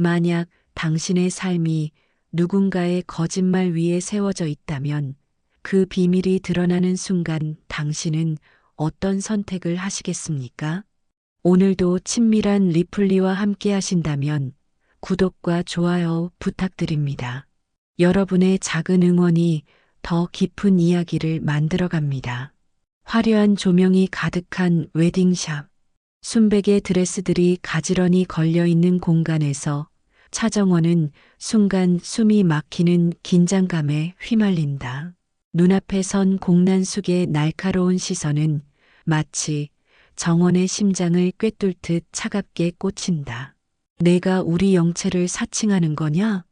만약 당신의 삶이 누군가의 거짓말 위에 세워져 있다면 그 비밀이 드러나는 순간 당신은 어떤 선택을 하시겠습니까? 오늘도 친밀한 리플리와 함께 하신다면 구독과 좋아요 부탁드립니다. 여러분의 작은 응원이 더 깊은 이야기를 만들어갑니다. 화려한 조명이 가득한 웨딩샵. 순백의 드레스들이 가지런히 걸려있는 공간에서 차정원은 순간 숨이 막히는 긴장감에 휘말린다. 눈앞에 선 공란숙의 날카로운 시선은 마치 정원의 심장을 꿰뚫듯 차갑게 꽂힌다. 내가 우리 영채를 사칭하는 거냐?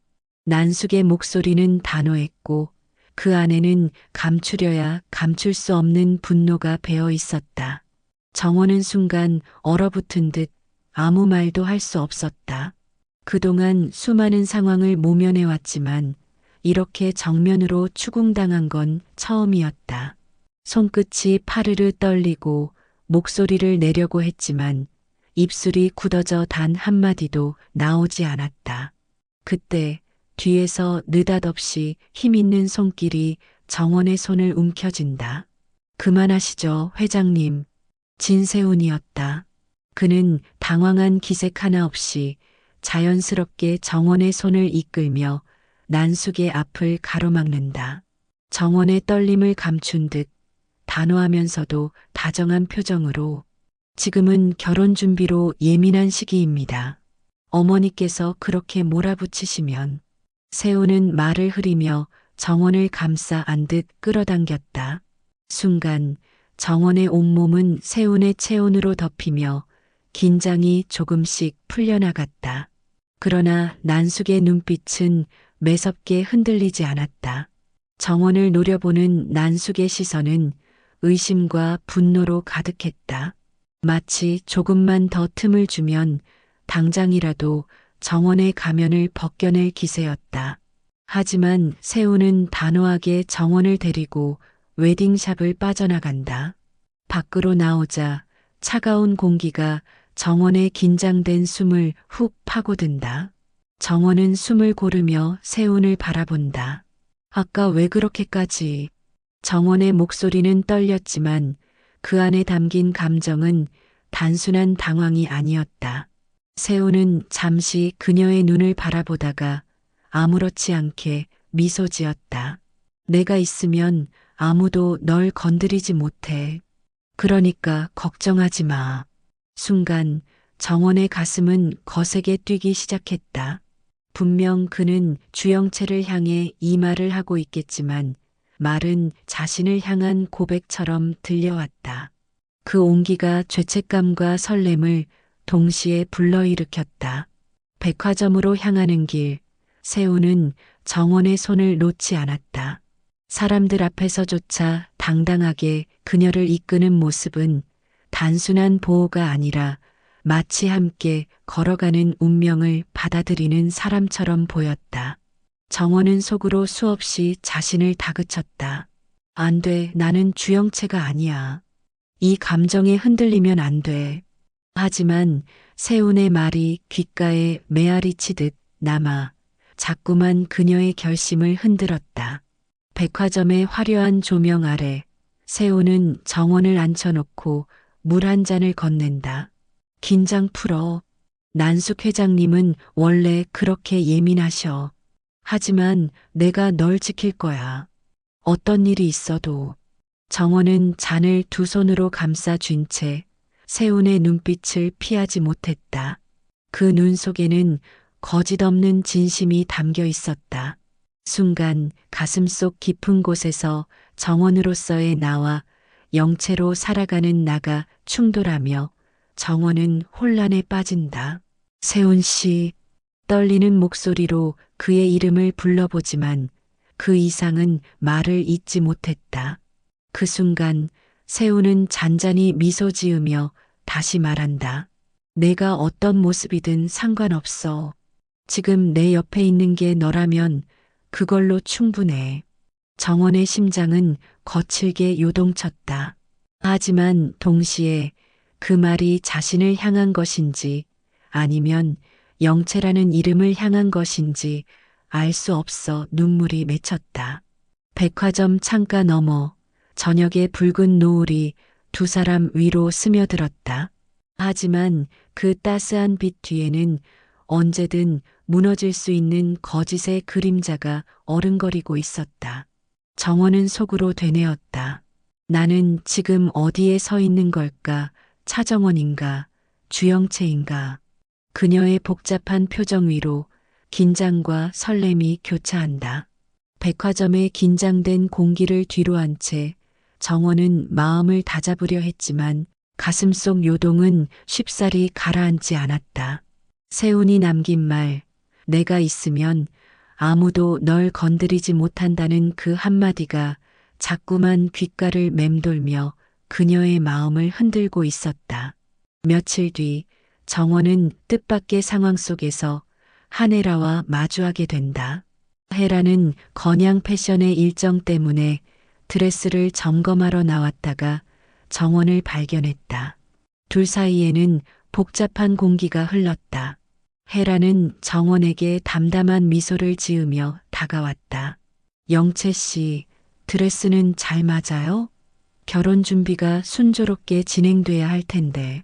난숙의 목소리는 단호했고 그 안에는 감추려야 감출 수 없는 분노가 배어 있었다. 정원은 순간 얼어붙은 듯 아무 말도 할 수 없었다. 그동안 수많은 상황을 모면해왔지만 이렇게 정면으로 추궁당한 건 처음이었다. 손끝이 파르르 떨리고 목소리를 내려고 했지만 입술이 굳어져 단 한마디도 나오지 않았다. 그때 뒤에서 느닷없이 힘있는 손길이 정원의 손을 움켜쥔다. 그만하시죠, 회장님. 진세훈이었다. 그는 당황한 기색 하나 없이 자연스럽게 정원의 손을 이끌며 난숙의 앞을 가로막는다. 정원의 떨림을 감춘 듯 단호하면서도 다정한 표정으로 지금은 결혼 준비로 예민한 시기입니다. 어머니께서 그렇게 몰아붙이시면 세훈은 말을 흐리며 정원을 감싸 안듯 끌어당겼다. 순간 정원의 온몸은 세훈의 체온으로 덮이며 긴장이 조금씩 풀려나갔다. 그러나 난숙의 눈빛은 매섭게 흔들리지 않았다. 정원을 노려보는 난숙의 시선은 의심과 분노로 가득했다. 마치 조금만 더 틈을 주면 당장이라도 정원의 가면을 벗겨낼 기세였다. 하지만 세훈은 단호하게 정원을 데리고 웨딩샵을 빠져나간다. 밖으로 나오자 차가운 공기가 정원의 긴장된 숨을 훅 파고든다. 정원은 숨을 고르며 세훈을 바라본다. 아까 왜 그렇게까지? 정원의 목소리는 떨렸지만 그 안에 담긴 감정은 단순한 당황이 아니었다. 세훈은 잠시 그녀의 눈을 바라보다가 아무렇지 않게 미소 지었다. 내가 있으면 아무도 널 건드리지 못해. 그러니까 걱정하지 마. 순간 정원의 가슴은 거세게 뛰기 시작했다. 분명 그는 주영채를 향해 이 말을 하고 있겠지만 말은 자신을 향한 고백처럼 들려왔다. 그 온기가 죄책감과 설렘을 동시에 불러일으켰다. 백화점으로 향하는 길, 세훈은 정원의 손을 놓지 않았다. 사람들 앞에서조차 당당하게 그녀를 이끄는 모습은 단순한 보호가 아니라 마치 함께 걸어가는 운명을 받아들이는 사람처럼 보였다. 정원은 속으로 수없이 자신을 다그쳤다. 안 돼, 나는 주영채가 아니야. 이 감정에 흔들리면 안 돼. 하지만 세훈의 말이 귓가에 메아리 치듯 남아 자꾸만 그녀의 결심을 흔들었다. 백화점의 화려한 조명 아래 세훈은 정원을 앉혀놓고 물 한 잔을 건넨다. 긴장 풀어. 난숙 회장님은 원래 그렇게 예민하셔. 하지만 내가 널 지킬 거야. 어떤 일이 있어도. 정원은 잔을 두 손으로 감싸 쥔 채 세훈의 눈빛을 피하지 못했다. 그 눈 속에는 거짓 없는 진심이 담겨 있었다. 순간 가슴속 깊은 곳에서 정원으로서의 나와 영채로 살아가는 나가 충돌하며 정원은 혼란에 빠진다. 세훈 씨, 떨리는 목소리로 그의 이름을 불러보지만 그 이상은 말을 잇지 못했다. 그 순간 세훈은 잔잔히 미소 지으며 다시 말한다. 내가 어떤 모습이든 상관없어. 지금 내 옆에 있는 게 너라면 그걸로 충분해. 정원의 심장은 거칠게 요동쳤다. 하지만 동시에 그 말이 자신을 향한 것인지 아니면 영채라는 이름을 향한 것인지 알 수 없어 눈물이 맺혔다. 백화점 창가 너머 저녁의 붉은 노을이 두 사람 위로 스며들었다. 하지만 그 따스한 빛 뒤에는 언제든 무너질 수 있는 거짓의 그림자가 어른거리고 있었다. 정원은 속으로 되뇌었다. 나는 지금 어디에 서 있는 걸까? 차정원인가? 주영채인가? 그녀의 복잡한 표정 위로 긴장과 설렘이 교차한다. 백화점의 긴장된 공기를 뒤로 한 채 정원은 마음을 다잡으려 했지만 가슴속 요동은 쉽사리 가라앉지 않았다. 세운이 남긴 말, 내가 있으면 아무도 널 건드리지 못한다는 그 한마디가 자꾸만 귓가를 맴돌며 그녀의 마음을 흔들고 있었다. 며칠 뒤 정원은 뜻밖의 상황 속에서 한혜라와 마주하게 된다. 헤라는 건양 패션의 일정 때문에 드레스를 점검하러 나왔다가 정원을 발견했다. 둘 사이에는 복잡한 공기가 흘렀다. 헤라는 정원에게 담담한 미소를 지으며 다가왔다. 영채 씨, 드레스는 잘 맞아요? 결혼 준비가 순조롭게 진행돼야 할 텐데.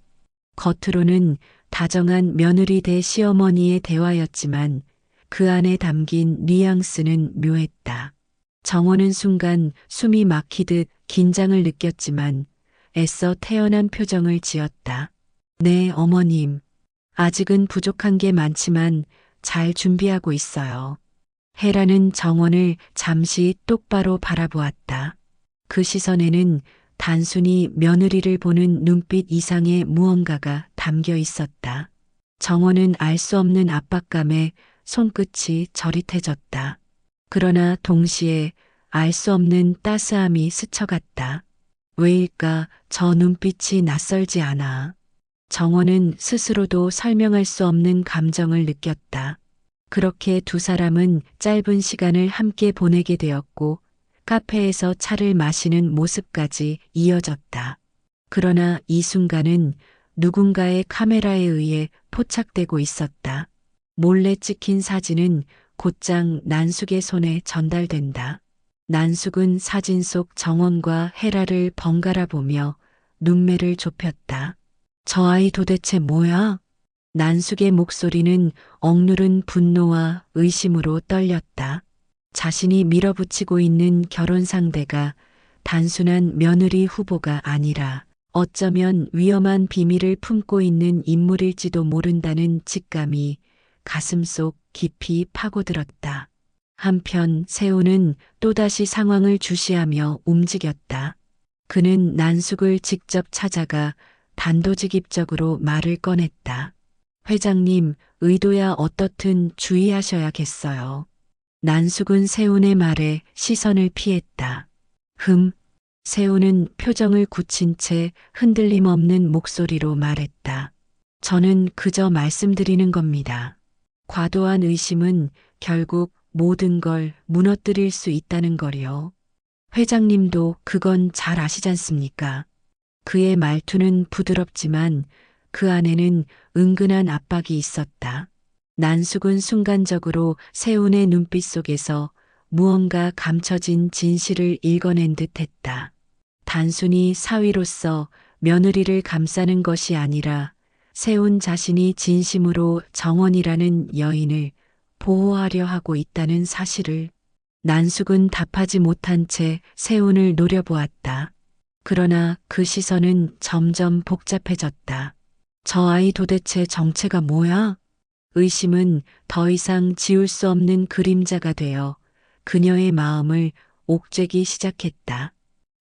겉으로는 다정한 며느리 대 시어머니의 대화였지만 그 안에 담긴 뉘앙스는 묘했다. 정원은 순간 숨이 막히듯 긴장을 느꼈지만 애써 태연한 표정을 지었다. 네, 어머님. 아직은 부족한 게 많지만 잘 준비하고 있어요. 헤라는 정원을 잠시 똑바로 바라보았다. 그 시선에는 단순히 며느리를 보는 눈빛 이상의 무언가가 담겨 있었다. 정원은 알 수 없는 압박감에 손끝이 저릿해졌다. 그러나 동시에 알 수 없는 따스함이 스쳐갔다. 왜일까? 저 눈빛이 낯설지 않아. 정원은 스스로도 설명할 수 없는 감정을 느꼈다. 그렇게 두 사람은 짧은 시간을 함께 보내게 되었고 카페에서 차를 마시는 모습까지 이어졌다. 그러나 이 순간은 누군가의 카메라에 의해 포착되고 있었다. 몰래 찍힌 사진은 곧장 난숙의 손에 전달된다. 난숙은 사진 속 정원과 헤라를 번갈아 보며 눈매를 좁혔다. 저 아이 도대체 뭐야? 난숙의 목소리는 억누른 분노와 의심으로 떨렸다. 자신이 밀어붙이고 있는 결혼 상대가 단순한 며느리 후보가 아니라 어쩌면 위험한 비밀을 품고 있는 인물일지도 모른다는 직감이 가슴속 깊이 파고들었다. 한편 세훈은 또다시 상황을 주시하며 움직였다. 그는 난숙을 직접 찾아가 단도직입적으로 말을 꺼냈다. 회장님, 의도야 어떻든 주의하셔야겠어요. 난숙은 세훈의 말에 시선을 피했다. 세훈은 표정을 굳힌 채 흔들림 없는 목소리로 말했다. 저는 그저 말씀드리는 겁니다. 과도한 의심은 결국 모든 걸 무너뜨릴 수 있다는 거요. 회장님도 그건 잘 아시잖습니까? 그의 말투는 부드럽지만 그 안에는 은근한 압박이 있었다. 난숙은 순간적으로 세훈의 눈빛 속에서 무언가 감춰진 진실을 읽어낸 듯했다. 단순히 사위로서 며느리를 감싸는 것이 아니라 세훈 자신이 진심으로 정원이라는 여인을 보호하려 하고 있다는 사실을. 난숙은 답하지 못한 채 세훈을 노려보았다. 그러나 그 시선은 점점 복잡해졌다. 저 아이 도대체 정체가 뭐야? 의심은 더 이상 지울 수 없는 그림자가 되어 그녀의 마음을 옥죄기 시작했다.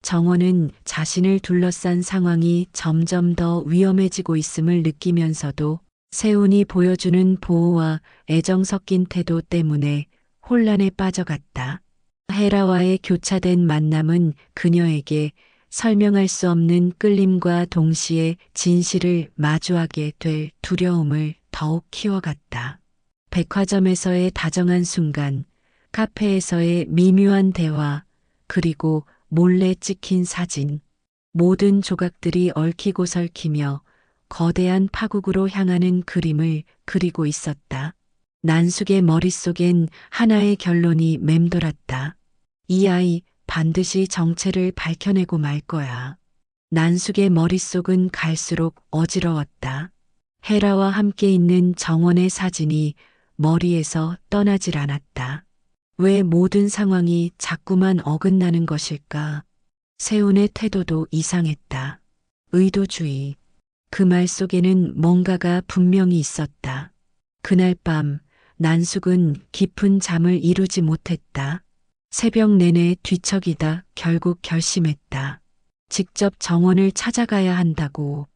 정원은 자신을 둘러싼 상황이 점점 더 위험해지고 있음을 느끼면서도 세훈이 보여주는 보호와 애정 섞인 태도 때문에 혼란에 빠져갔다. 헤라와의 교차된 만남은 그녀에게 설명할 수 없는 끌림과 동시에 진실을 마주하게 될 두려움을 더욱 키워갔다. 백화점에서의 다정한 순간, 카페에서의 미묘한 대화, 그리고 몰래 찍힌 사진. 모든 조각들이 얽히고 설키며 거대한 파국으로 향하는 그림을 그리고 있었다. 난숙의 머릿속엔 하나의 결론이 맴돌았다. 이 아이 반드시 정체를 밝혀내고 말 거야. 난숙의 머릿속은 갈수록 어지러웠다. 헤라와 함께 있는 정원의 사진이 머리에서 떠나질 않았다. 왜 모든 상황이 자꾸만 어긋나는 것일까? 세훈의 태도도 이상했다. 의도주의. 그 말 속에는 뭔가가 분명히 있었다. 그날 밤 난숙은 깊은 잠을 이루지 못했다. 새벽 내내 뒤척이다 결국 결심했다. 직접 정원을 찾아가야 한다고.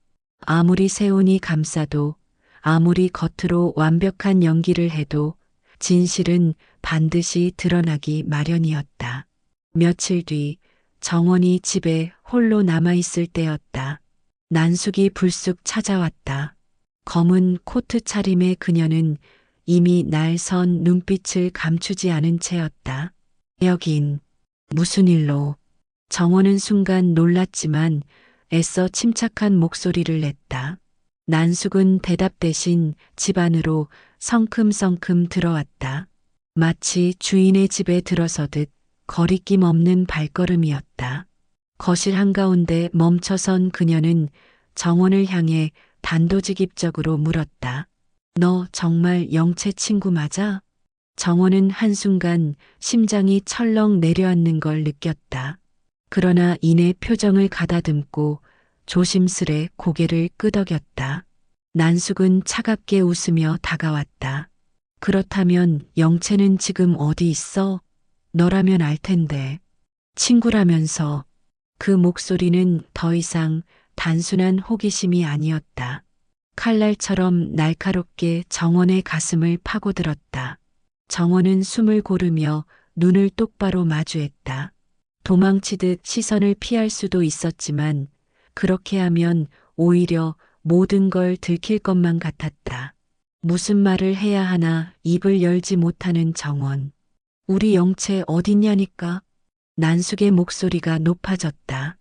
아무리 세훈이 감싸도, 아무리 겉으로 완벽한 연기를 해도 진실은 반드시 드러나기 마련이었다. 며칠 뒤 정원이 집에 홀로 남아있을 때였다. 난숙이 불쑥 찾아왔다. 검은 코트 차림의 그녀는 이미 날 선 눈빛을 감추지 않은 채였다. 여긴 무슨 일로? 정원은 순간 놀랐지만 애써 침착한 목소리를 냈다. 난숙은 대답 대신 집 안으로 성큼성큼 들어왔다. 마치 주인의 집에 들어서듯 거리낌 없는 발걸음이었다. 거실 한가운데 멈춰선 그녀는 정원을 향해 단도직입적으로 물었다. 너 정말 영채 친구 맞아? 정원은 한순간 심장이 철렁 내려앉는 걸 느꼈다. 그러나 이내 표정을 가다듬고 조심스레 고개를 끄덕였다. 난숙은 차갑게 웃으며 다가왔다. 그렇다면 영채는 지금 어디 있어? 너라면 알 텐데. 친구라면서. 그 목소리는 더 이상 단순한 호기심이 아니었다. 칼날처럼 날카롭게 정원의 가슴을 파고들었다. 정원은 숨을 고르며 눈을 똑바로 마주했다. 도망치듯 시선을 피할 수도 있었지만 그렇게 하면 오히려 모든 걸 들킬 것만 같았다. 무슨 말을 해야 하나 입을 열지 못하는 정원. 우리 영채 어딨냐니까? 난숙의 목소리가 높아졌다.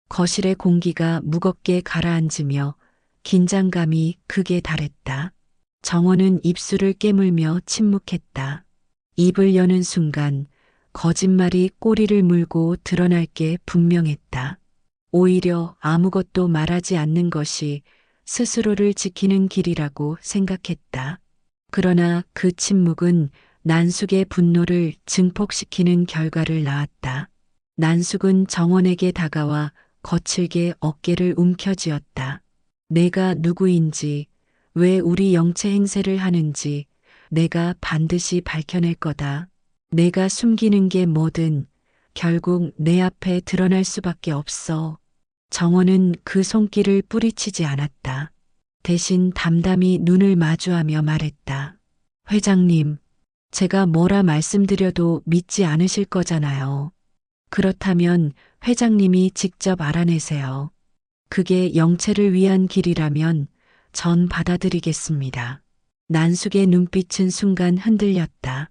거실의 공기가 무겁게 가라앉으며 긴장감이 극에 달했다. 정원은 입술을 깨물며 침묵했다. 입을 여는 순간 거짓말이 꼬리를 물고 드러날 게 분명했다. 오히려 아무것도 말하지 않는 것이 스스로를 지키는 길이라고 생각했다. 그러나 그 침묵은 난숙의 분노를 증폭시키는 결과를 낳았다. 난숙은 정원에게 다가와 거칠게 어깨를 움켜쥐었다. 내가 누구인지, 왜 우리 영채 행세를 하는지 내가 반드시 밝혀낼 거다. 내가 숨기는 게 뭐든 결국 내 앞에 드러날 수밖에 없어. 정원은 그 손길을 뿌리치지 않았다. 대신 담담히 눈을 마주하며 말했다. 회장님, 제가 뭐라 말씀드려도 믿지 않으실 거잖아요. 그렇다면 회장님이 직접 알아내세요. 그게 영채를 위한 길이라면 전 받아들이겠습니다. 난숙의 눈빛은 순간 흔들렸다.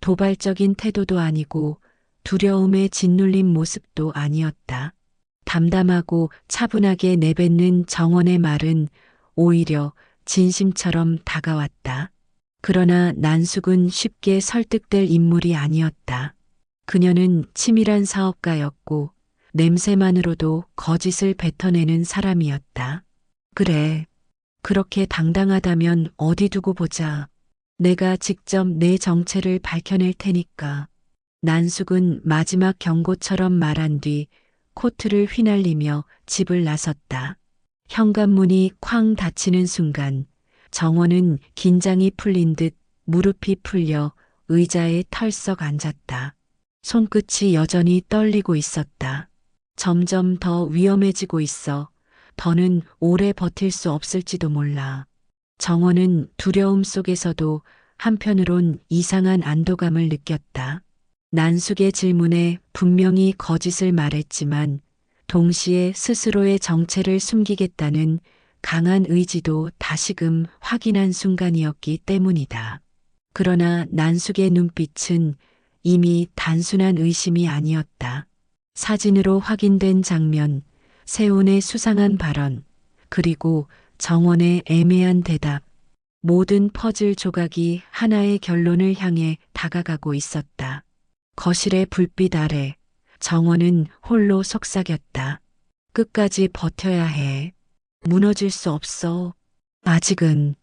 도발적인 태도도 아니고 두려움에 짓눌린 모습도 아니었다. 담담하고 차분하게 내뱉는 정원의 말은 오히려 진심처럼 다가왔다. 그러나 난숙은 쉽게 설득될 인물이 아니었다. 그녀는 치밀한 사업가였고 냄새만으로도 거짓을 뱉어내는 사람이었다. 그래, 그렇게 당당하다면 어디 두고 보자. 내가 직접 내 정체를 밝혀낼 테니까. 난숙은 마지막 경고처럼 말한 뒤 코트를 휘날리며 집을 나섰다. 현관문이 쾅 닫히는 순간 정원은 긴장이 풀린 듯 무릎이 풀려 의자에 털썩 앉았다. 손끝이 여전히 떨리고 있었다. 점점 더 위험해지고 있어. 더는 오래 버틸 수 없을지도 몰라. 정원은 두려움 속에서도 한편으론 이상한 안도감을 느꼈다. 난숙의 질문에 분명히 거짓을 말했지만 동시에 스스로의 정체를 숨기겠다는 강한 의지도 다시금 확인한 순간이었기 때문이다. 그러나 난숙의 눈빛은 이미 단순한 의심이 아니었다. 사진으로 확인된 장면, 세훈의 수상한 발언, 그리고 정원의 애매한 대답. 모든 퍼즐 조각이 하나의 결론을 향해 다가가고 있었다. 거실의 불빛 아래 정원은 홀로 속삭였다. 끝까지 버텨야 해. 무너질 수 없어. 아직은.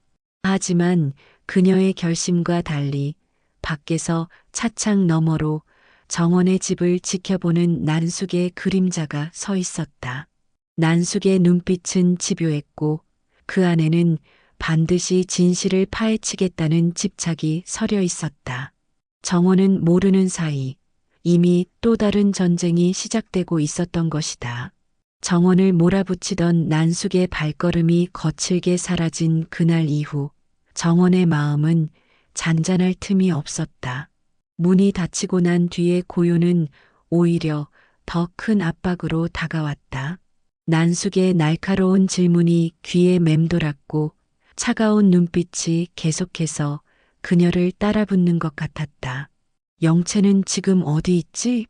하지만 그녀의 결심과 달리 밖에서 차창 너머로 정원의 집을 지켜보는 난숙의 그림자가 서 있었다. 난숙의 눈빛은 집요했고 그 안에는 반드시 진실을 파헤치겠다는 집착이 서려 있었다. 정원은 모르는 사이 이미 또 다른 전쟁이 시작되고 있었던 것이다. 정원을 몰아붙이던 난숙의 발걸음이 거칠게 사라진 그날 이후 정원의 마음은 잔잔할 틈이 없었다. 문이 닫히고 난 뒤의 고요는 오히려 더 큰 압박으로 다가왔다. 난숙의 날카로운 질문이 귀에 맴돌았고 차가운 눈빛이 계속해서 그녀를 따라붙는 것 같았다. 영채는 지금 어디 있지?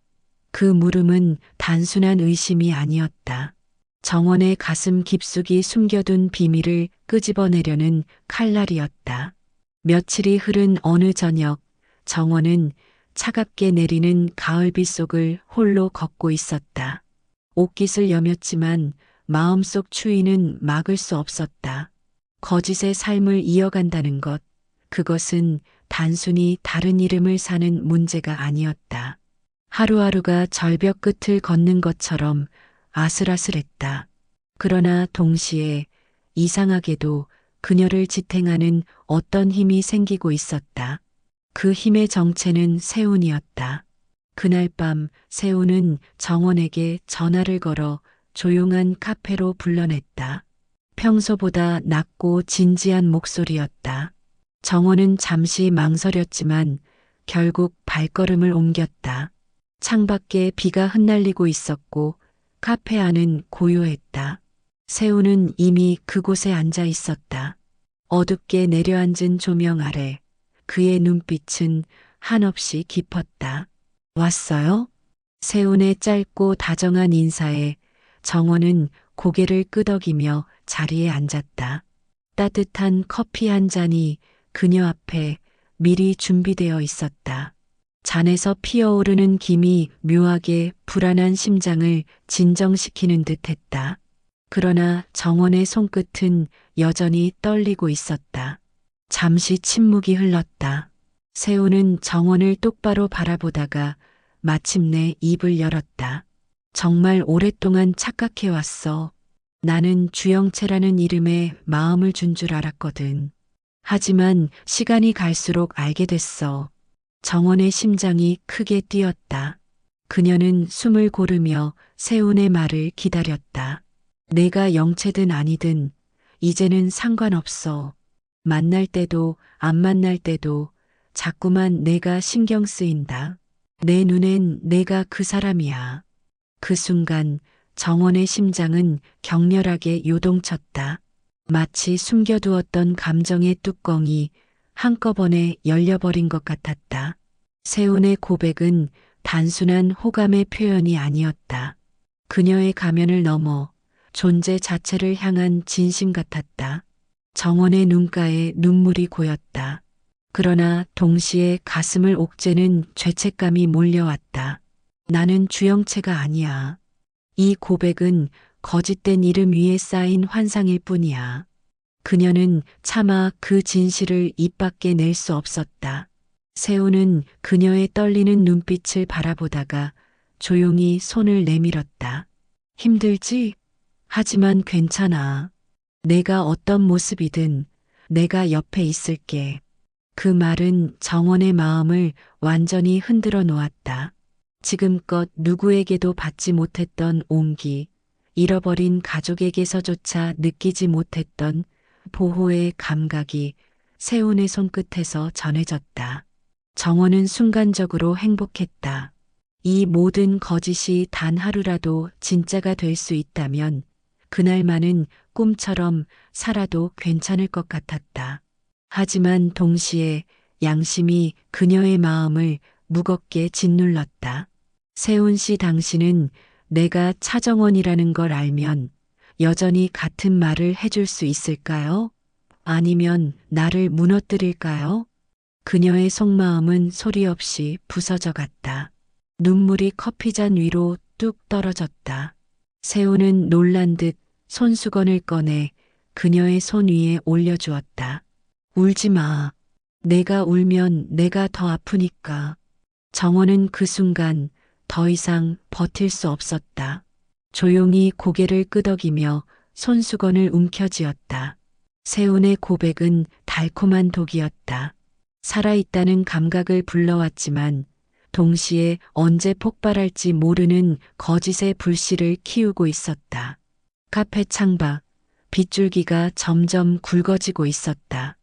그 물음은 단순한 의심이 아니었다. 정원의 가슴 깊숙이 숨겨둔 비밀을 끄집어내려는 칼날이었다. 며칠이 흐른 어느 저녁, 정원은 차갑게 내리는 가을비 속을 홀로 걷고 있었다. 옷깃을 여몄지만 마음속 추위는 막을 수 없었다. 거짓의 삶을 이어간다는 것, 그것은 단순히 다른 이름을 사는 문제가 아니었다. 하루하루가 절벽 끝을 걷는 것처럼 아슬아슬했다. 그러나 동시에 이상하게도 그녀를 지탱하는 어떤 힘이 생기고 있었다. 그 힘의 정체는 세운이었다. 그날 밤 세운은 정원에게 전화를 걸어 조용한 카페로 불러냈다. 평소보다 낮고 진지한 목소리였다. 정원은 잠시 망설였지만 결국 발걸음을 옮겼다. 창밖에 비가 흩날리고 있었고 카페 안은 고요했다. 세우는 이미 그곳에 앉아 있었다. 어둡게 내려앉은 조명 아래 그의 눈빛은 한없이 깊었다. 왔어요? 세운의 짧고 다정한 인사에 정원은 고개를 끄덕이며 자리에 앉았다. 따뜻한 커피 한 잔이 그녀 앞에 미리 준비되어 있었다. 잔에서 피어오르는 김이 묘하게 불안한 심장을 진정시키는 듯했다. 그러나 정원의 손끝은 여전히 떨리고 있었다. 잠시 침묵이 흘렀다. 세우는 정원을 똑바로 바라보다가 마침내 입을 열었다. 정말 오랫동안 착각해왔어. 나는 주영채라는 이름에 마음을 준 줄 알았거든. 하지만 시간이 갈수록 알게 됐어. 정원의 심장이 크게 뛰었다. 그녀는 숨을 고르며 세운의 말을 기다렸다. 내가 영채든 아니든 이제는 상관없어. 만날 때도 안 만날 때도 자꾸만 내가 신경 쓰인다. 내 눈엔 내가 그 사람이야. 그 순간 정원의 심장은 격렬하게 요동쳤다. 마치 숨겨두었던 감정의 뚜껑이 한꺼번에 열려버린 것 같았다. 세운의 고백은 단순한 호감의 표현이 아니었다. 그녀의 가면을 넘어 존재 자체를 향한 진심 같았다. 정원의 눈가에 눈물이 고였다. 그러나 동시에 가슴을 옥죄는 죄책감이 몰려왔다. 나는 주영채가 아니야. 이 고백은 거짓된 이름 위에 쌓인 환상일 뿐이야. 그녀는 차마 그 진실을 입 밖에 낼 수 없었다. 세우는 그녀의 떨리는 눈빛을 바라보다가 조용히 손을 내밀었다. 힘들지? 하지만 괜찮아. 내가 어떤 모습이든 내가 옆에 있을게. 그 말은 정원의 마음을 완전히 흔들어 놓았다. 지금껏 누구에게도 받지 못했던 온기, 잃어버린 가족에게서조차 느끼지 못했던 보호의 감각이 세운의 손끝에서 전해졌다. 정원은 순간적으로 행복했다. 이 모든 거짓이 단 하루라도 진짜가 될 수 있다면 그날만은 꿈처럼 살아도 괜찮을 것 같았다. 하지만 동시에 양심이 그녀의 마음을 무겁게 짓눌렀다. 세운 씨, 당신은 내가 차정원이라는 걸 알면 여전히 같은 말을 해줄 수 있을까요? 아니면 나를 무너뜨릴까요? 그녀의 속마음은 소리 없이 부서져 갔다. 눈물이 커피잔 위로 뚝 떨어졌다. 세우는 놀란 듯 손수건을 꺼내 그녀의 손 위에 올려주었다. 울지 마. 내가 울면 내가 더 아프니까. 정원은 그 순간 더 이상 버틸 수 없었다. 조용히 고개를 끄덕이며 손수건을 움켜쥐었다. 세운의 고백은 달콤한 독이었다. 살아있다는 감각을 불러왔지만 동시에 언제 폭발할지 모르는 거짓의 불씨를 키우고 있었다. 카페 창밖, 빗줄기가 점점 굵어지고 있었다.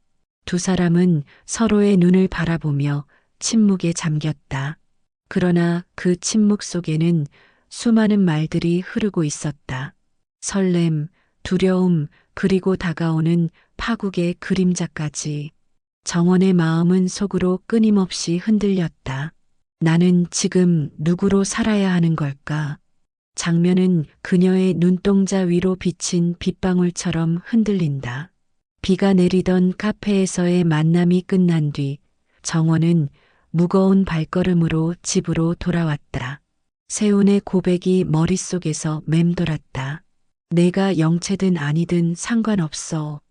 두 사람은 서로의 눈을 바라보며 침묵에 잠겼다. 그러나 그 침묵 속에는 수많은 말들이 흐르고 있었다. 설렘, 두려움, 그리고 다가오는 파국의 그림자까지. 정원의 마음은 속으로 끊임없이 흔들렸다. 나는 지금 누구로 살아야 하는 걸까? 장면은 그녀의 눈동자 위로 비친 빗방울처럼 흔들린다. 비가 내리던 카페에서의 만남이 끝난 뒤 정원은 무거운 발걸음으로 집으로 돌아왔다. 세운의 고백이 머릿속에서 맴돌았다. 내가 영체든 아니든 상관없어.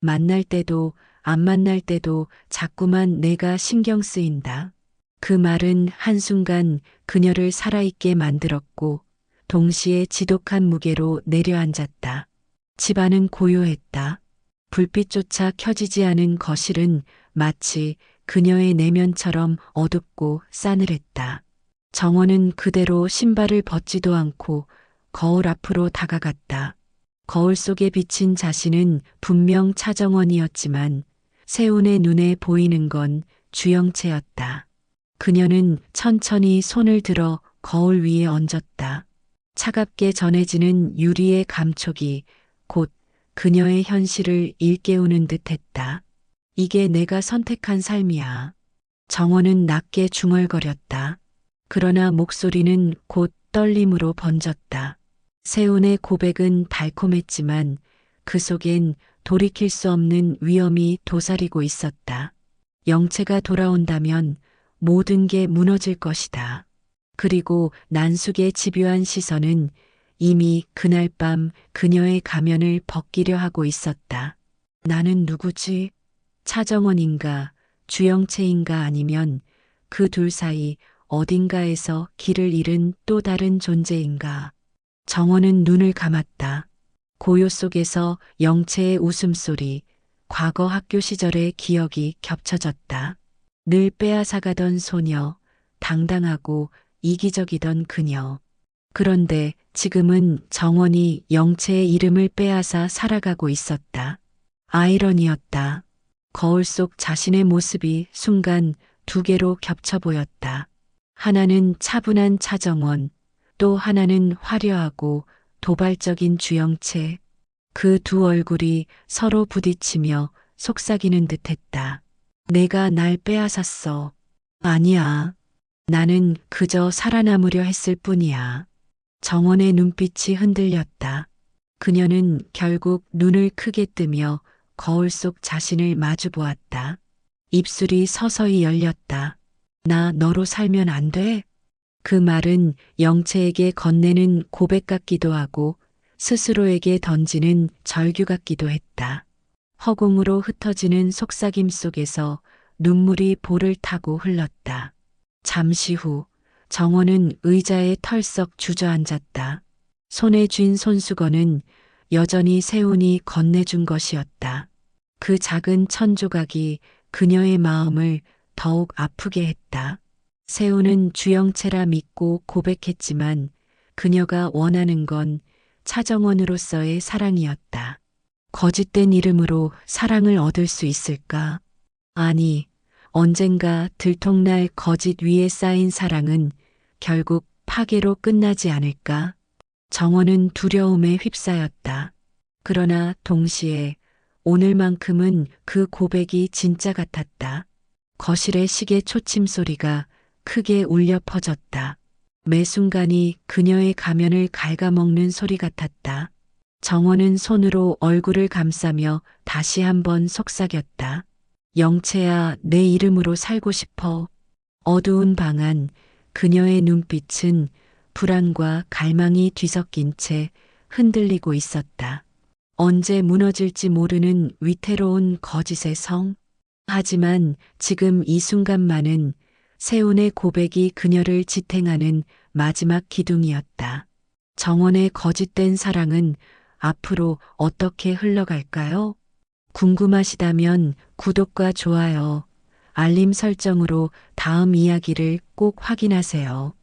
만날 때도 안 만날 때도 자꾸만 내가 신경 쓰인다. 그 말은 한순간 그녀를 살아있게 만들었고 동시에 지독한 무게로 내려앉았다. 집안은 고요했다. 불빛조차 켜지지 않은 거실은 마치 그녀의 내면처럼 어둡고 싸늘했다. 정원은 그대로 신발을 벗지도 않고 거울 앞으로 다가갔다. 거울 속에 비친 자신은 분명 차정원이었지만 세운의 눈에 보이는 건 주영채였다. 그녀는 천천히 손을 들어 거울 위에 얹었다. 차갑게 전해지는 유리의 감촉이 곧 그녀의 현실을 일깨우는 듯했다. 이게 내가 선택한 삶이야. 정원은 낮게 중얼거렸다. 그러나 목소리는 곧 떨림으로 번졌다. 세운의 고백은 달콤했지만 그 속엔 돌이킬 수 없는 위험이 도사리고 있었다. 영채가 돌아온다면 모든 게 무너질 것이다. 그리고 난숙의 집요한 시선은 이미 그날 밤 그녀의 가면을 벗기려 하고 있었다. 나는 누구지? 차정원인가, 주영채인가 아니면 그 둘 사이 어딘가에서 길을 잃은 또 다른 존재인가. 정원은 눈을 감았다. 고요 속에서 영채의 웃음소리, 과거 학교 시절의 기억이 겹쳐졌다. 늘 빼앗아가던 소녀, 당당하고 이기적이던 그녀. 그런데 지금은 정원이 영채의 이름을 빼앗아 살아가고 있었다. 아이러니였다. 거울 속 자신의 모습이 순간 두 개로 겹쳐 보였다. 하나는 차분한 차정원, 또 하나는 화려하고 도발적인 주영채. 그 두 얼굴이 서로 부딪히며 속삭이는 듯했다. 내가 날 빼앗았어. 아니야. 나는 그저 살아남으려 했을 뿐이야. 정원의 눈빛이 흔들렸다. 그녀는 결국 눈을 크게 뜨며 거울 속 자신을 마주 보았다. 입술이 서서히 열렸다. 나 너로 살면 안 돼? 그 말은 영채에게 건네는 고백 같기도 하고 스스로에게 던지는 절규 같기도 했다. 허공으로 흩어지는 속삭임 속에서 눈물이 볼을 타고 흘렀다. 잠시 후 정원은 의자에 털썩 주저앉았다. 손에 쥔 손수건은 여전히 세운이 건네준 것이었다. 그 작은 천조각이 그녀의 마음을 더욱 아프게 했다. 세운은 주영채라 믿고 고백했지만 그녀가 원하는 건 차정원으로서의 사랑이었다. 거짓된 이름으로 사랑을 얻을 수 있을까? 아니, 언젠가 들통날 거짓 위에 쌓인 사랑은 결국 파괴로 끝나지 않을까? 정원은 두려움에 휩싸였다. 그러나 동시에 오늘만큼은 그 고백이 진짜 같았다. 거실의 시계 초침 소리가 크게 울려 퍼졌다. 매 순간이 그녀의 가면을 갉아먹는 소리 같았다. 정원은 손으로 얼굴을 감싸며 다시 한번 속삭였다. 영채야, 내 이름으로 살고 싶어. 어두운 방 안 그녀의 눈빛은 불안과 갈망이 뒤섞인 채 흔들리고 있었다. 언제 무너질지 모르는 위태로운 거짓의 성. 하지만 지금 이 순간만은 세운의 고백이 그녀를 지탱하는 마지막 기둥이었다. 정원의 거짓된 사랑은 앞으로 어떻게 흘러갈까요? 궁금하시다면 구독과 좋아요, 알림 설정으로 다음 이야기를 꼭 확인하세요.